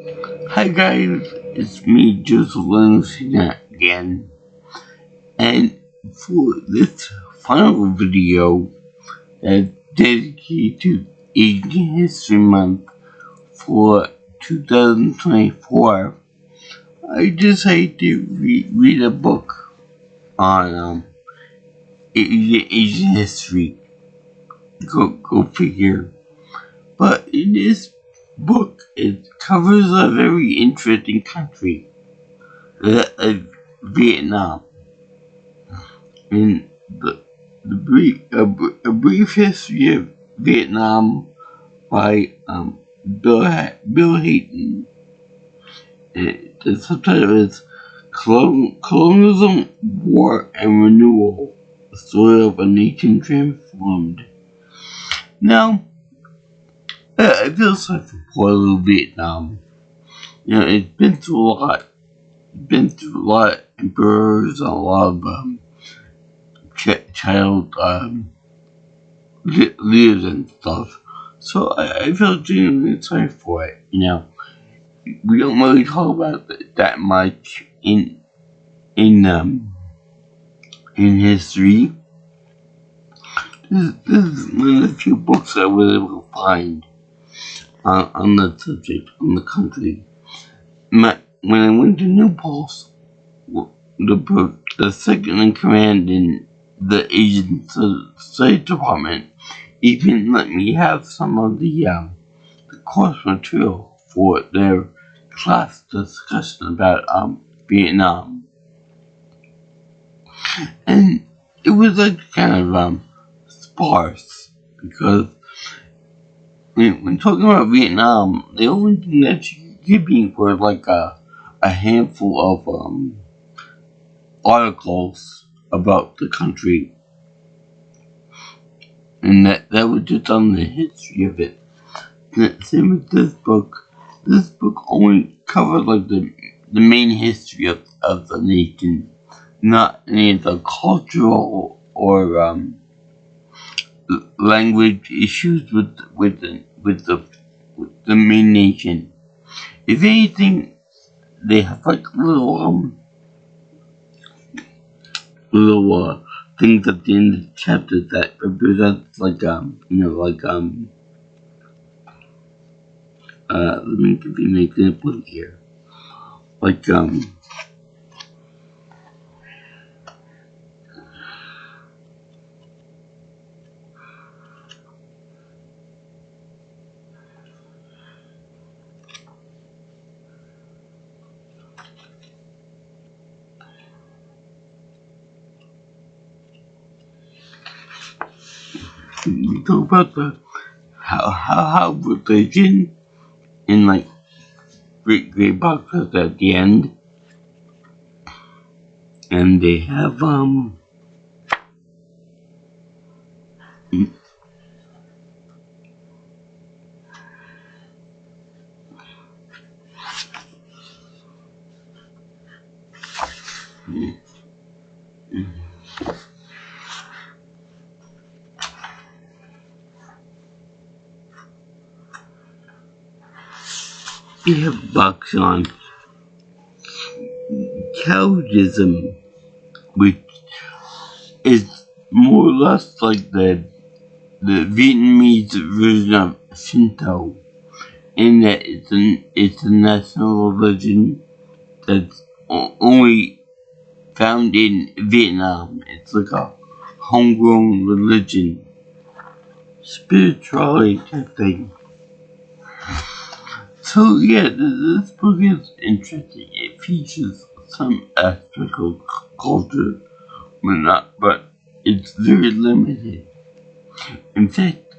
Hi guys, it's me, Joseph Leonard again, and for this final video that's dedicated to Asian History Month for 2024, I decided to read a book on Asian history. Go figure. But in this book, it covers a very interesting country, Vietnam. In a brief history of Vietnam by Bill Hayton. The subtitle is Colonialism, War, and Renewal: The Story of a Nation Transformed. Now, I feel sorry for poor little Vietnam. It's been through a lot. Been through a lot of emperors, a lot of child leaders and stuff. So I feel genuinely sorry for it. We don't really talk about it that much in history. This is one of the few books I was able to find on the subject, on the country. When I went to Newport, the second in command in the Asian Studies Department even let me have some of the course material for their class discussion about Vietnam. And it was like kind of sparse, because when talking about Vietnam, the only thing that you could give me were like a handful of articles about the country, and that was just on the history of it. Same with this book. This book only covered like the main history of the nation, not any of the cultural or language issues with the main nation. If anything, they have like little things at the end of the chapter that represents like let me give you an example here. Like we talk about how religion in like great boxes at the end, and they have box on Taoism, which is more or less like the Vietnamese version of Shinto, in that it's a national religion that's only found in Vietnam. It's like a homegrown religion, spirituality type thing. So yeah, this book is interesting. It features some aspect of culture, but it's very limited. In fact,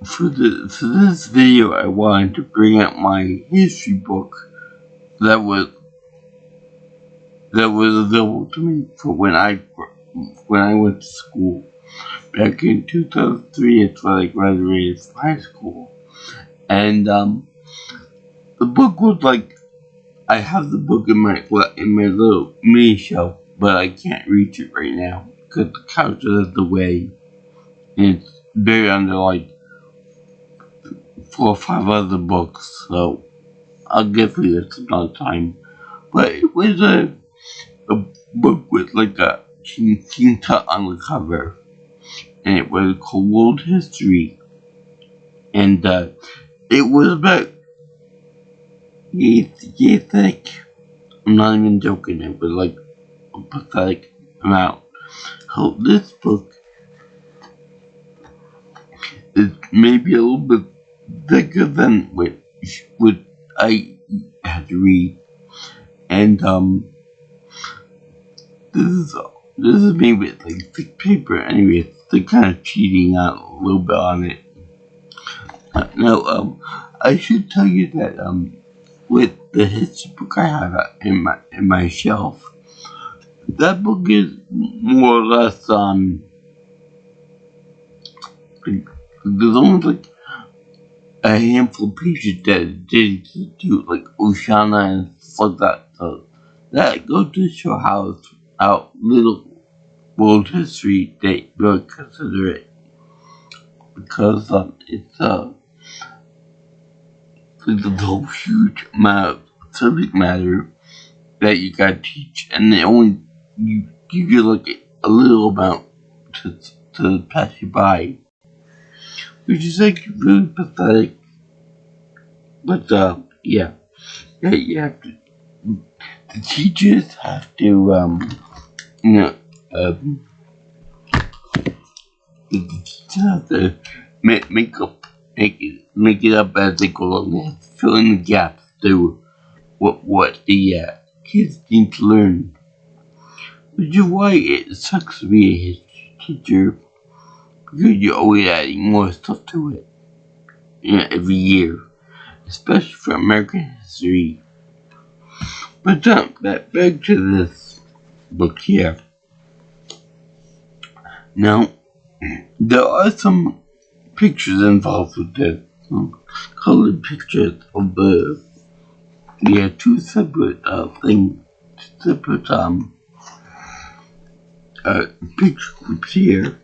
for this video, I wanted to bring up my history book that was available to me for when I went to school back in 2003. It's when I graduated from high school, and the book was like, I have the book in my little mini shelf, but I can't reach it right now because the couch is in the way, and it's buried under like 4 or 5 other books. So I'll give you this another time. But it was a book with like a King Tut on the cover, and it was called World History, and it was about think I'm not even joking. It was like a pathetic amount. So this book is maybe a little bit thicker than what I had to read, and this is maybe like thick paper. Anyway, they're kind of cheating out a little bit on it. Now, I should tell you that with the history book I have in my shelf, that book is more or less there's almost like a handful of pages that are dedicated to like Oceania and stuff like that. So that goes to show how little world history they really consider it, because it's like the whole huge amount of subject matter that you gotta teach, and they only give you like a little amount to pass you by, which is like really pathetic. But yeah, you have to. The teachers have to you know the teachers have to make it up as they go along. They have to fill in the gaps through what the kids need to learn. Which is why it sucks to be a history teacher, because you're always adding more stuff to it, every year, especially for American history. But back to this book here. Now, there are some pictures involved with this, some colored pictures of the two separate picture groups here.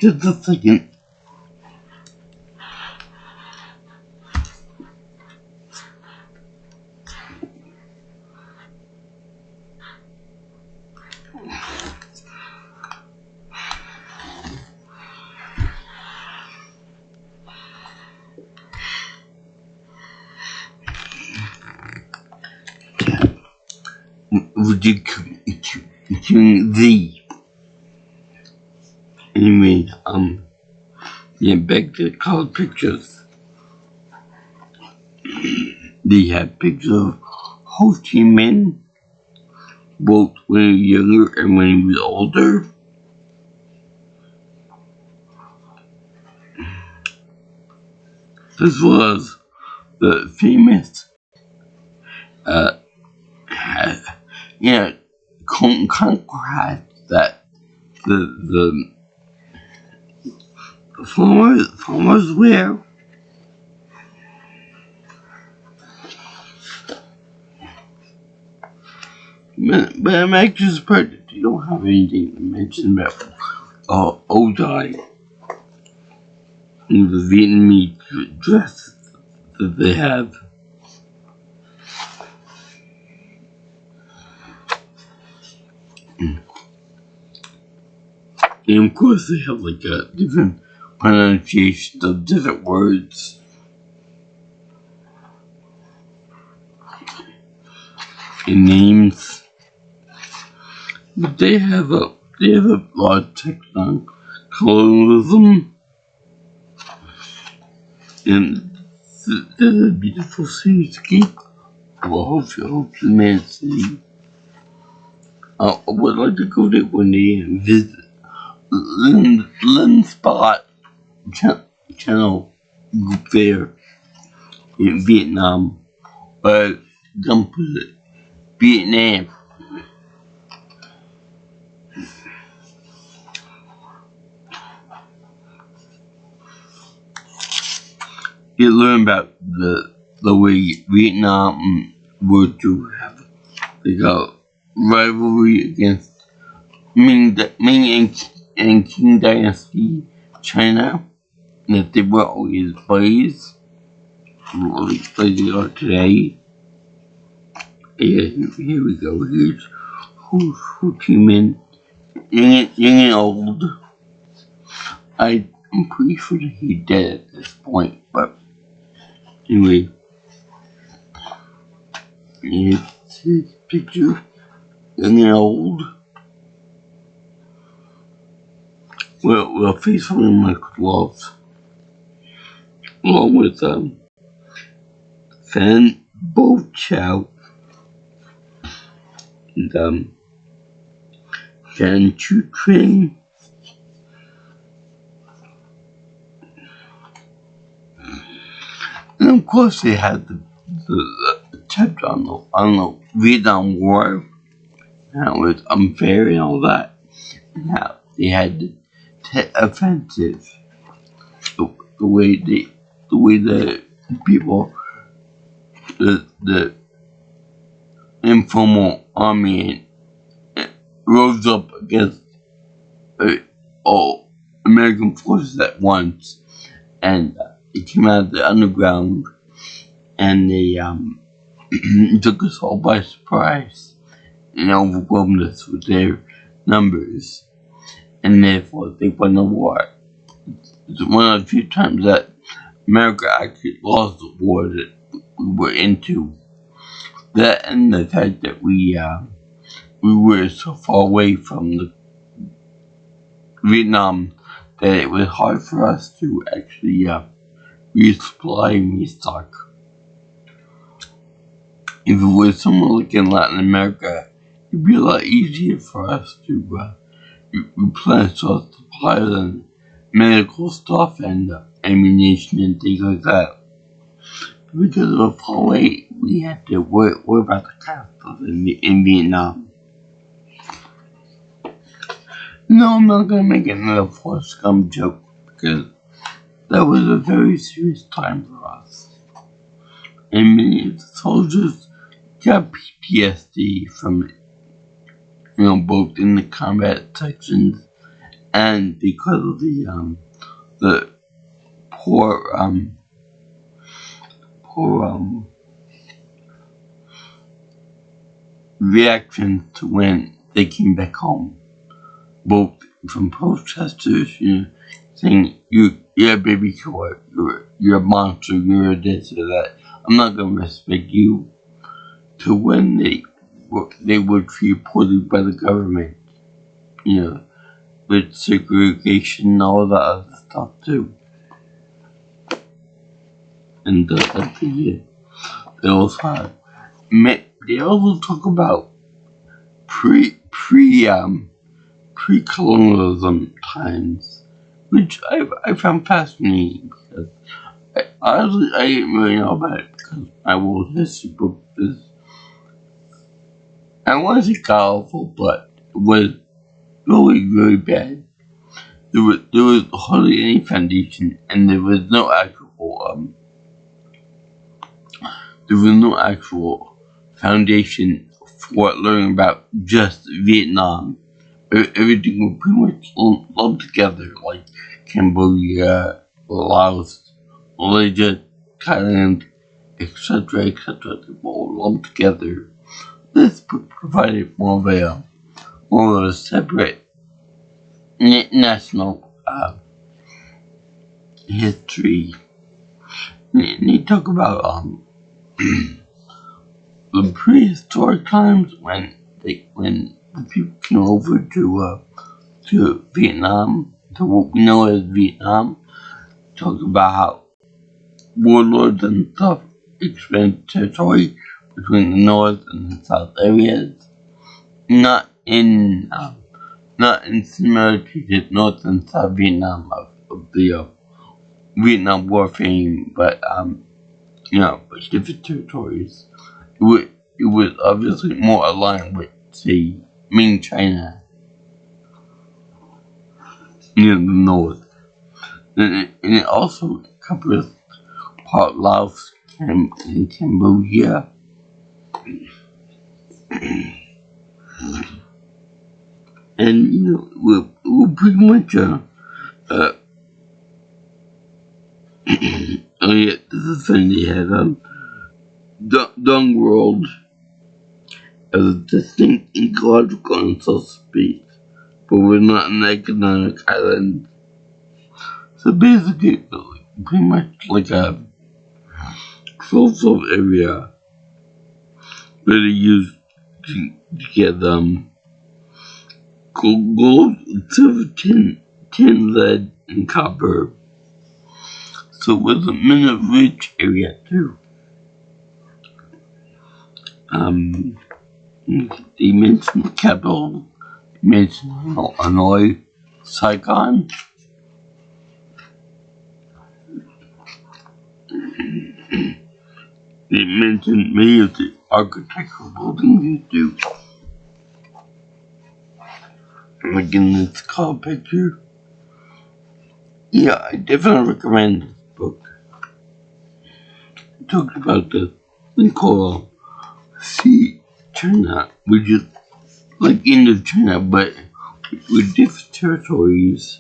Just a second. Would you the anyway, back to the color pictures. They have pictures of Ho Chi Minh, both when he was younger and when he was older. As well as the famous contrast that the farmers wear. But I'm actually surprised that you don't have anything to mention about Ojai and the Vietnamese dress that they have. And of course they have like a different pronunciation of different words. And names. But they have a lot of text on colonialism. And this is a beautiful cityscape. Well, hopefully man city. I would like to go there one day and visit Lin Spot channel group there in Vietnam. But don't put it Vietnam. You learn about the way Vietnam were to have like a rivalry against Ming and Qing Dynasty China, and that they were always buddies. like they are today. Yeah, here we go. Here's who came in young and old. I'm pretty sure that he dead at this point, but anyway, it's his picture, young and old. Well, faithful in my gloves, along with Fan Bo Chow and Shan Chu Trin. And of course, they had the chapter on the Vietnam War, how it was unfair and all that, and how they had the offensive, the way the people, the informal army rose up against all American forces at once, and it came out of the underground, and they took us all by surprise and overwhelmed us with their numbers, and therefore they won the war. It's one of the few times that America actually lost the war that we were into. That and the fact that we were so far away from the Vietnam that it was hard for us to actually resupply and restock. If it was somewhere like in Latin America, it'd be a lot easier for us to replenish our supplies and medical stuff and ammunition and things like that. Because of the far away, we had to worry about the cost of in Vietnam. No, I'm not gonna make another Forrest Gump joke because that was a very serious time for us. And many of the soldiers got PTSD from it. Both in the combat sections and because of the poor reaction to when they came back home. Both from protesters, saying you're a baby killer, you're a monster, you're this or that. I'm not gonna respect you. To when they were treated poorly by the government, with segregation and all that other stuff too. And they also talk about pre-colonialism times, which I found fascinating because I didn't really know about it because my world history book is, I want to say colorful, but it was really, really bad. There was hardly any foundation, and there was no actual foundation for learning about just Vietnam. Everything was pretty much lumped together, like Cambodia, Laos, Malaysia, Thailand, etc., etc. They were all lumped together. This provided more of a separate national history. And they talk about the prehistoric times when the people came over to Vietnam, to what we know as Vietnam. Talk about how warlords and stuff expanded territory between the north and the south areas, not in similarity to North and South Vietnam of the Vietnam War fame, but but different territories. It was obviously more aligned with, say, Ming China near the north, and it also covers part Laos and Cambodia. And we're pretty much a Oh yeah, this is when they had Dung World as a distinct ecological and social space, but we're not an economic island. So basically, pretty much like a social area where they use to get gold, silver, tin, lead, and copper. So it was a mineral rich area too. Um, they mentioned the capital, they mentioned Hanoi, Saigon. They mentioned many of the architectural buildings they do. Like in this cover picture. Yeah, I definitely recommend this book. It talks about the thing called Sea China, which is like Indochina, but with different territories.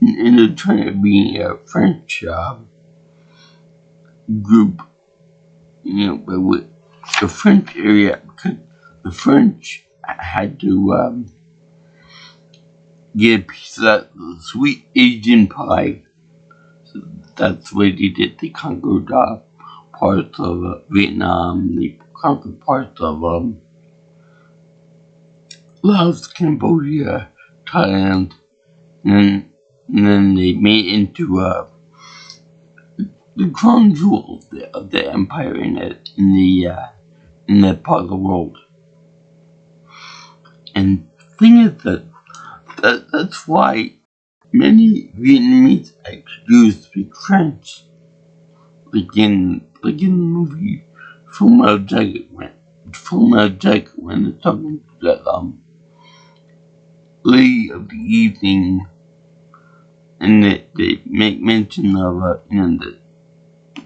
And Indochina being a French group, but with the French area, because the French had to get a piece of that sweet Asian pie. So that's what they did. They conquered parts of Vietnam. They conquered parts of Laos, Cambodia, Thailand, and then they made into the crown jewel of the empire in that part of the world. And the thing is that's why many Vietnamese actually do speak French. Like in the movie Full Metal Jacket when they're talking to that lady of the evening, and they make mention of that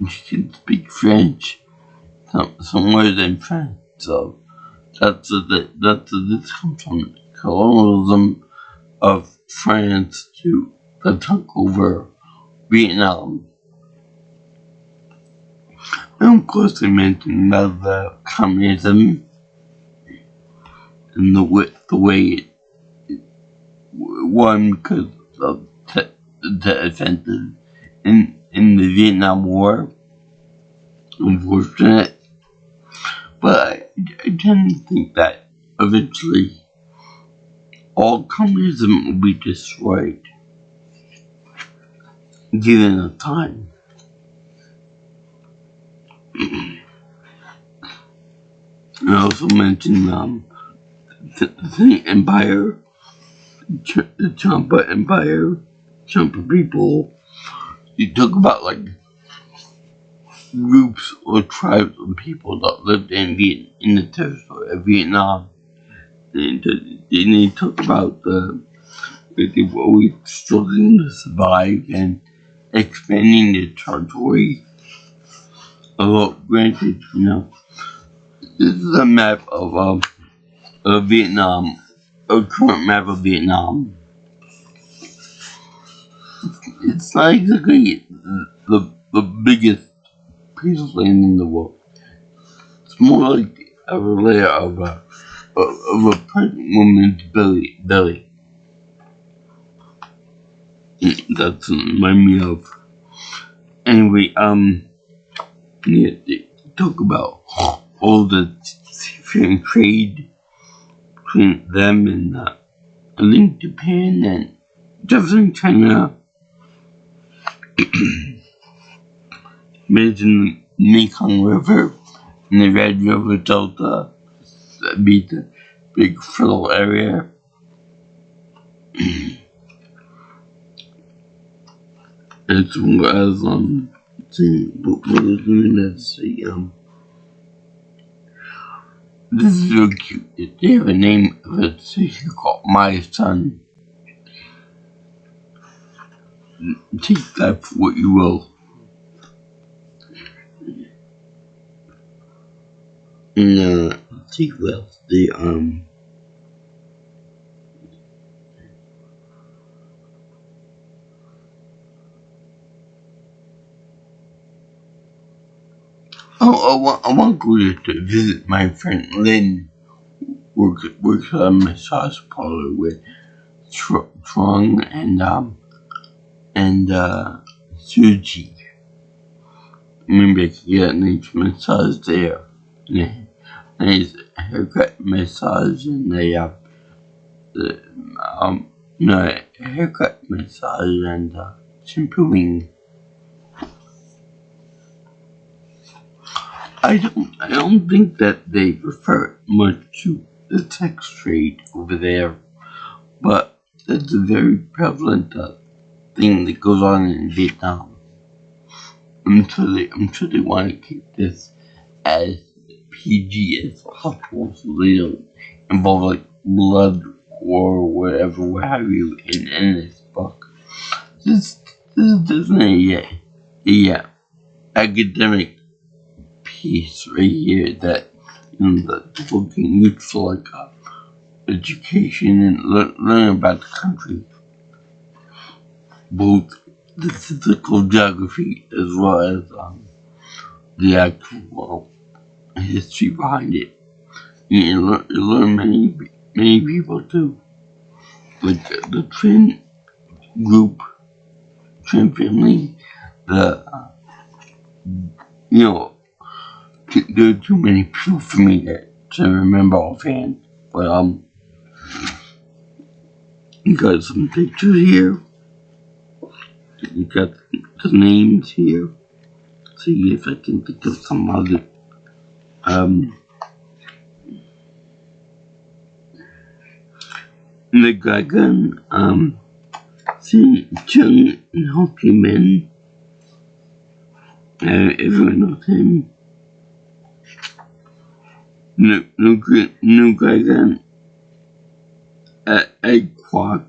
she can speak French, some words in French. So that's this comes from colonialism of France to that took over Vietnam. And of course they mentioned about the communism and the way it won because of the offensive in the Vietnam War. Unfortunate. But I tend to think that eventually all communism will be destroyed given the time. I also mentioned the empire, the Champa Empire, Champa people. You talk about like groups or tribes of people that lived in the territory of Vietnam. And they talk about that they were always struggling to survive and expanding their territory. Although, granted, this is a map of Vietnam, a current map of Vietnam. It's not exactly the biggest piece of land in the world. It's more like a layer of a pregnant woman's belly. That's remind me of. Anyway, yeah, they talk about all the seafaring trade between them and I think Japan and definitely China. Imagine the Mekong River and the Red River Delta. That'd be the big fertile area. As well as what was doing let's see, this is real cute. They have a name of a city called My Son. Take that for what you will. And take that the I want to go to visit my friend Lynn, works at a massage parlor with Trong and Suji. Maybe I could get a nice massage there. Yeah. Nice haircut massage and haircut massage and shampooing. I don't think that they refer much to the sex trade over there, but that's a very prevalent thing that goes on in Vietnam. I'm sure they want to keep this as PG as possible, so they don't involve like blood or whatever, what have you, in this book. This is definitely a academic piece right here that the book can use for like education and learn about the country, both the physical geography as well as the actual history behind it. You learn many people too, like the Trin group, Trin family. There are too many people for me to remember offhand, but you got some pictures here. You got the names here. See if I can think of some other. The dragon, see Chung and Ho Chi Minh. Everyone knows him. No dragon. Egg Quack.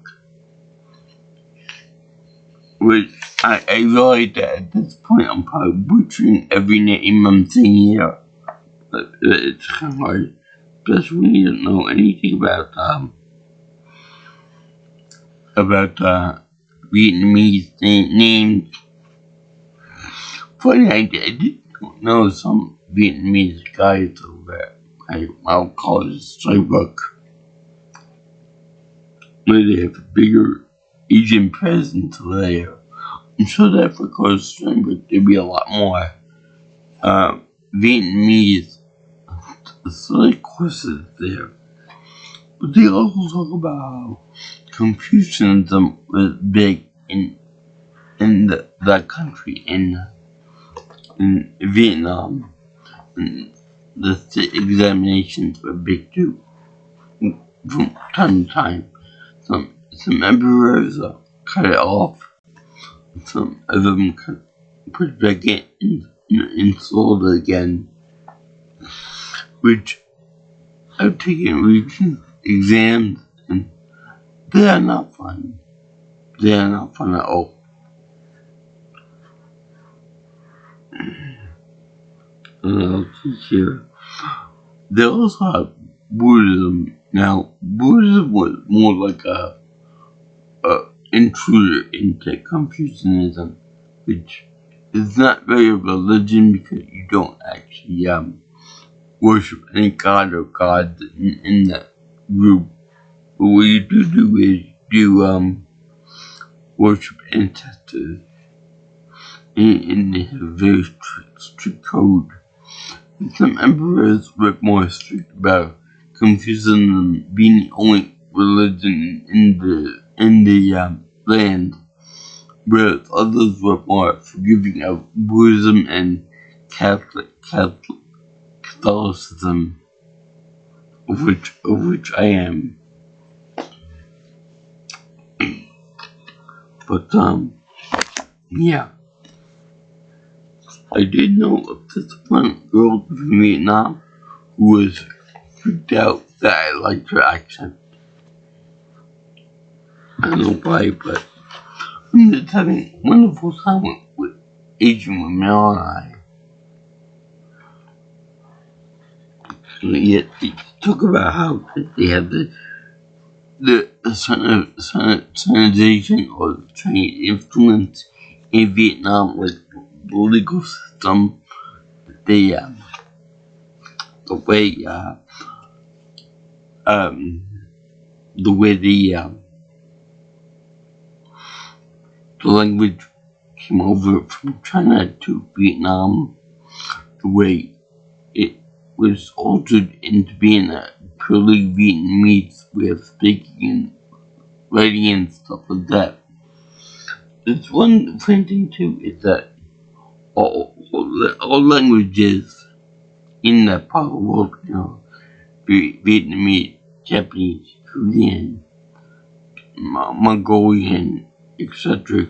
Which I realize that at this point I'm probably butchering every name I'm saying here. But it's kind of hard, especially when you don't know anything about Vietnamese names. Funny, I did know some Vietnamese guys over I'll call it Starbucks, where they have a bigger Asian presence there. I'm sure that for Coast Starbucks there'd be a lot more Vietnamese select courses there. But they also talk about how Confucianism was big in that country, in Vietnam. And the state examinations were big too. From time to time, some emperors cut it off. Some of them put it back in and sold it again. Which I've taken recent exams and they are not fun. They are not fun at all. I'll see here. They also have Buddhism. Now, Buddhism was more like a intruder into Confucianism, which is not very a religion because you don't actually worship any god or gods in that group. But what you do is you worship ancestors, and they have a very strict code. And some emperors were more strict about Confucianism being the only religion in the land, whereas others were more forgiving of Buddhism and Catholicism, of which I am. But yeah, I did know of this one girl from Vietnam who was freaked out that I liked her accent. I don't know why, but I'm just having a wonderful time with Asian women on I. Yet they talk about how they have the sanitization or Chinese influence in Vietnam, like the legal system. They the way the language came over from China to Vietnam, the way it was altered into being a purely Vietnamese way of speaking and writing and stuff like that. It's one funny thing too is that all languages in that part of the world, Vietnamese, Japanese, Korean, Mongolian, etc.,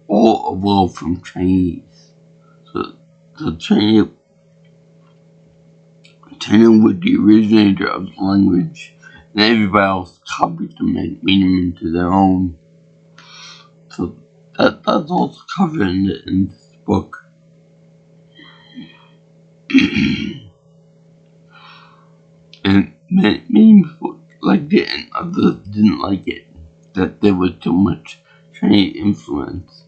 all evolved from Chinese. So China was the originator of the language, and everybody else copied them and made them into their own. So that's also covered in this book. And many people liked it and others didn't like it, that there was too much Chinese influence.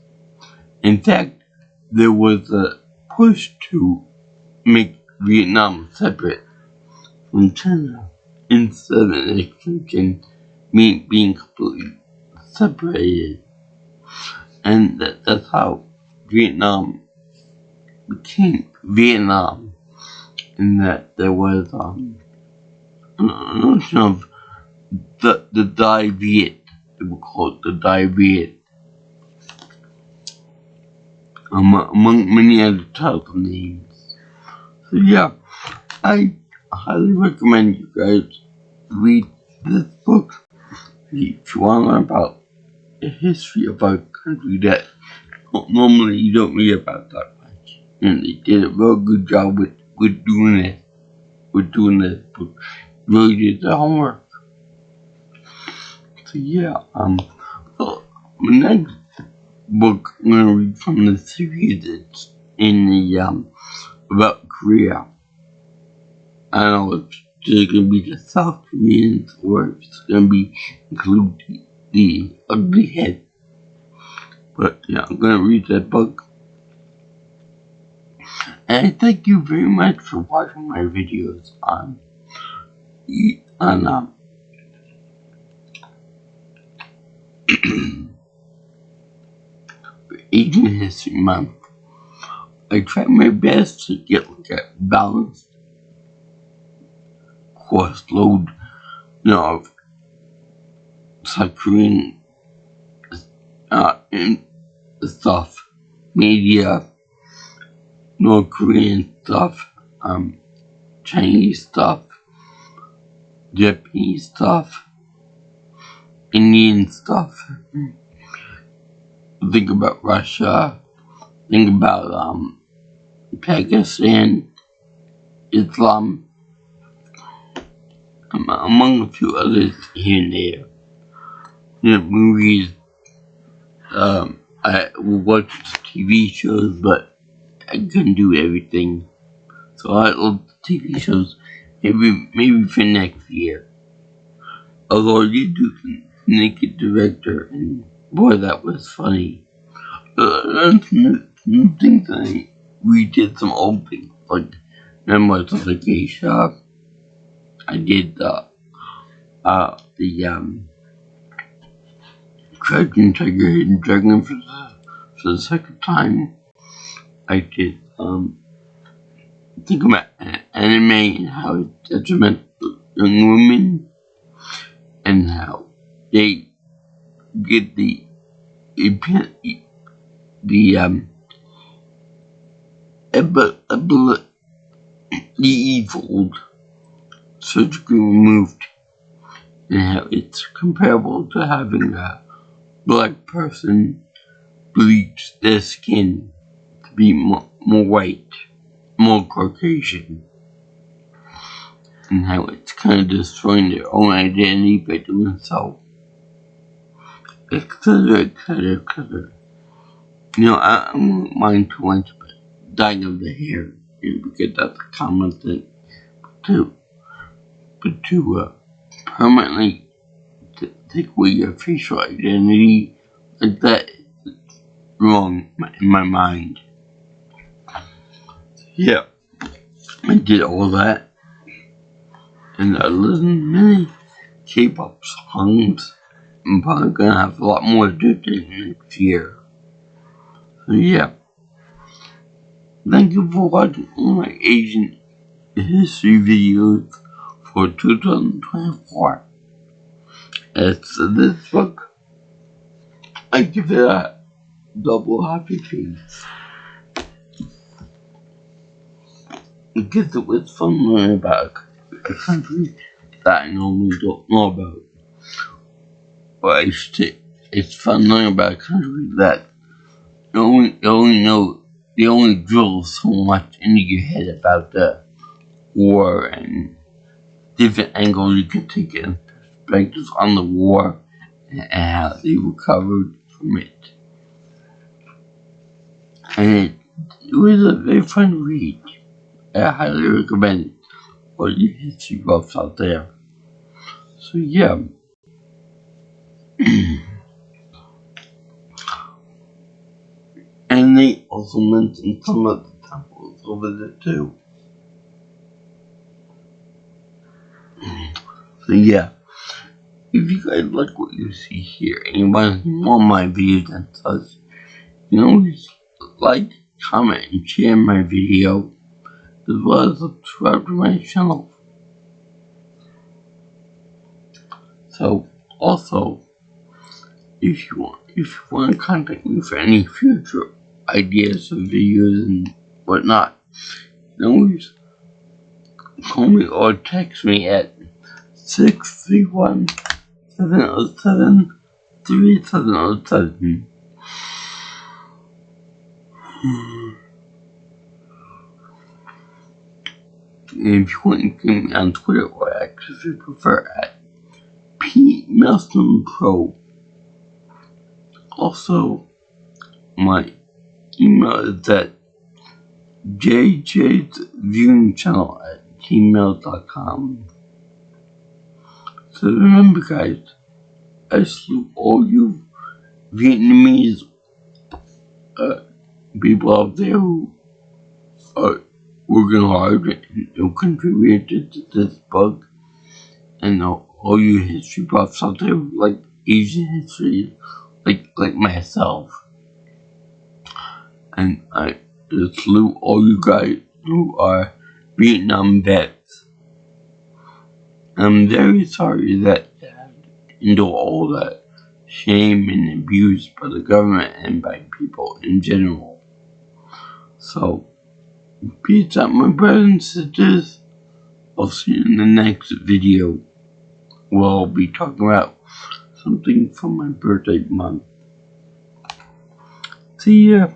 In fact, there was a push to make Vietnam separate from China instead of an extension being completely separated. And that's how Vietnam became Vietnam, in that there was a notion of the Dai Viet, they would call it the Dai Viet, among many other types of names. So yeah, I highly recommend you guys read this book if you want to learn about the history of our country that normally you don't read about that much. And they did a real good job with doing it. With doing this book. Really did the homework. So yeah, so the next book I'm gonna read from the series that's in the about Korea. I don't know if it's gonna be the South Koreans or if it's gonna be include the ugly head. But yeah, I'm gonna read that book. And I thank you very much for watching my videos on Asian History Month. I try my best to get like a balanced course load, of South Korean stuff, media, North Korean stuff, Chinese stuff, Japanese stuff, Indian stuff. Think about Russia. Think about Pakistan, Islam, among a few others here and there. Movies. I will watch TV shows, but I couldn't do everything. So I love TV shows. Maybe for next year. Although I did do Naked Director, and boy, that was funny. Some things I redid some old things, like Memoirs of the Geisha. I did the Dragon Tiger Hidden Dragon for the second time. I did think about anime and how it detrimental young women and how they get the evil surgically removed, and how it's comparable to having a black person bleach their skin to be more white, more Caucasian, and how it's kind of destroying their own identity by doing so, etc. I don't mind too much about dyeing of the hair, because that's a common thing, but to permanently take away your facial identity like that is wrong in my mind. Yeah. I did all that, and I listened to many K-pop songs. I'm probably gonna have a lot more to do next year. So yeah, thank you for watching all my Asian history videos for 2024. As to this book, I give it a double happy face. Because it was fun learning about a country that I normally don't know about. Or I should say, it's fun learning about a country that you only drill so much into your head about the war and different angles you can take in perspectives on the war and how they recovered from it. And it was a very fun read. I highly recommend it for you history buffs out there. So yeah. And they also mentioned some of the temples over there too. So yeah, if you guys like what you see here and you want to see more of my videos and such, you can always like, comment, and share my video, as well as subscribe to my channel. So also, if you want to contact me for any future ideas of videos and whatnot, you can always call me or text me at 631-707-3707. If you want to get me on Twitter or X if you prefer at PMelstonPro. Also, my email is at jjsviewingchannel@gmail.com. So remember guys, I salute all you Vietnamese people out there who are working hard and contributed to this book, and all you history buffs out there who like Asian history, like myself. And I salute all you guys who are Vietnam vets. I'm very sorry that you had to endure all that shame and abuse by the government and by people in general. So, peace out my brothers and sisters. I'll see you in the next video where I'll be talking about something from my birthday month. See ya.